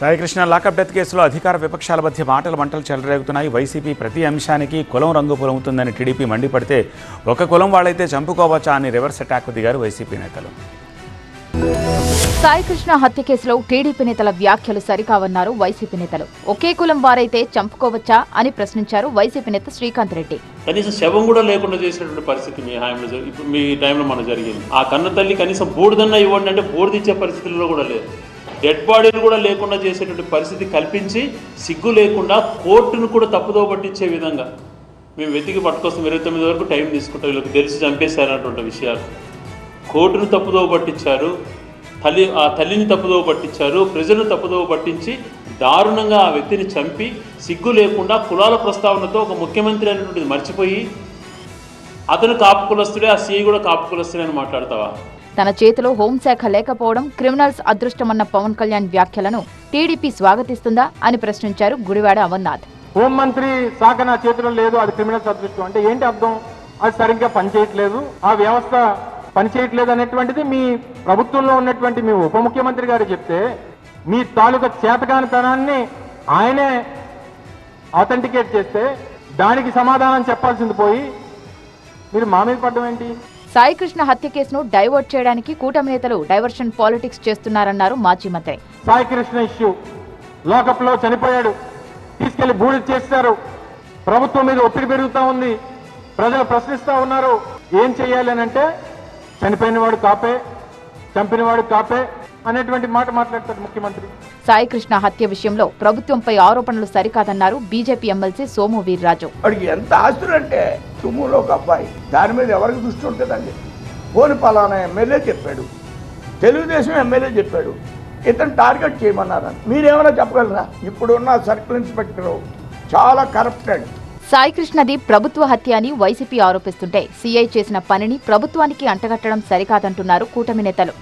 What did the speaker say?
Saikrishna lockup death కేసులో అధికార విపక్షాల మధ్య మంటలు చెలరేగుతున్నాయి. వైసీపీ ప్రతి అంశానికి కులం రంగు పొలుముతుందని టీడీపీ మండిపడితే ఒక కులం వాళ్ళైతే చంపుకోవచ్చా అని రివర్స్ అటాక్ దిగారు వైసీపీ నేతలు. సాయికృష్ణ హత్య కేసులో టీడీపీ నేతల వ్యాఖ్యలు సరికావన్నారు వైసీపీ నేతలు. ఒకే కులం వారైతే చంపుకోవచ్చా అని ప్రశ్నించారు వైసీపీ నేత శ్రీకాంత్ రెడ్డి. కనీసం శవం కూడా లేకుండా చేసినటువంటి పరిస్థితి మీ హాయంలో ఇప్పుడు మీ టైంలో మనకు జరిగింది. ఆ కన్న తల్లి కనీసం బూడిదన్నా ఇవ్వండి అంటే బూడిదిచ్చే పరిస్థితుల్లో కూడా లేదు. డెడ్ బాడీలు కూడా లేకుండా చేసేటువంటి పరిస్థితి కల్పించి సిగ్గు లేకుండా కోర్టును కూడా తప్పుదో పట్టించే విధంగా మేము వెతికి పట్టుకొస్తాం. 29 వరకు టైం తీసుకుంటాం. వీళ్ళకి తెలిసి చంపేశారన్నటువంటి విషయాలు కోర్టును తప్పుదో పట్టించారు, ఆ తల్లిని తప్పుదో పట్టించారు, ప్రజలను తప్పుదో పట్టించి దారుణంగా ఆ వ్యక్తిని చంపి సిగ్గు లేకుండా కులాల ప్రస్తావనతో ఒక ముఖ్యమంత్రి అనేటువంటిది మర్చిపోయి అతను కాపు కులస్తుడే, ఆ సీఐ కూడా కాపు కులస్తుడే అని మాట్లాడతావా? తన చేతిలో హోంశాఖ లేకపోవడం క్రిమినల్స్ అదృష్టమన్న పవన్ కళ్యాణ్ వ్యాఖ్యలను టీడీపీ స్వాగతిస్తుందా అని ప్రశ్నించారు గుడివాడ అమర్నాథ్. హోంమంత్రి శాఖ నా చేతిలో లేదు, అది క్రిమినల్స్ అదృష్టం అంటే ఏంటి అర్థం? అది సరిగ్గా పనిచేయట్లేదు, ఆ వ్యవస్థ పనిచేయట్లేదు అనేటువంటిది మీ ప్రభుత్వంలో ఉన్నటువంటి మీ ఉప ముఖ్యమంత్రి గారు చెప్తే మీ తాలూకా చేతకానితనాన్ని ఆయనే ఆథెంటికేట్ చేస్తే దానికి సమాధానం చెప్పాల్సింది పోయి మీరు మా మీద పడ్డం ఏంటి? సాయికృష్ణ హత్య కేసును డైవర్ట్ చేయడానికి కూటమి నేతలు డైవర్షన్ పాలిటిక్స్ చేస్తున్నారన్నారు మాజీ మంత్రి. సాయికృష్ణ ఇష్యూ లాకప్ లో చనిపోయాడు, తీసుకెళ్లి బూడిద చేస్తారు, ప్రభుత్వం మీద ఒత్తిడి పెరుగుతూ ఉంది, ప్రజలు ప్రశ్నిస్తూ ఉన్నారు. ఏం చెయ్యాలి అని అంటే చనిపోయినవాడు కాపే, చంపినవాడు కాపే అనేటువంటి మాట మాట్లాడతాడు ముఖ్యమంత్రి. సాయికృష్ణ హత్య విషయంలో ప్రభుత్వంపై ఆరోపణలు సరికాదన్నారు బీజేపీ ఎమ్మెల్సీ సోము వీర్రాజు. వాడికి ఎంత ఆస్తులంటే తుమ్ములో ఒక అబ్బాయి, దాని మీద ఎవరికి దృష్టి ఉంటుందండి? పోని పలానా ఎమ్మెల్యే చెప్పాడు, తెలుగుదేశం ఎమ్మెల్యే చెప్పాడు, ఇతను టార్గెట్ చేయమన్నారని మీరేమైనా చెప్పగలరా? ఇప్పుడున్న సర్కిల్ ఇన్స్పెక్టర్ చాలా కరప్టెడ్. సాయికృష్ణది ప్రభుత్వ హత్య అని వైసీపీ ఆరోపిస్తుంటే సీఐ చేసిన పనిని ప్రభుత్వానికి అంటగట్టడం సరికాదంటున్నారు కూటమి నేతలు.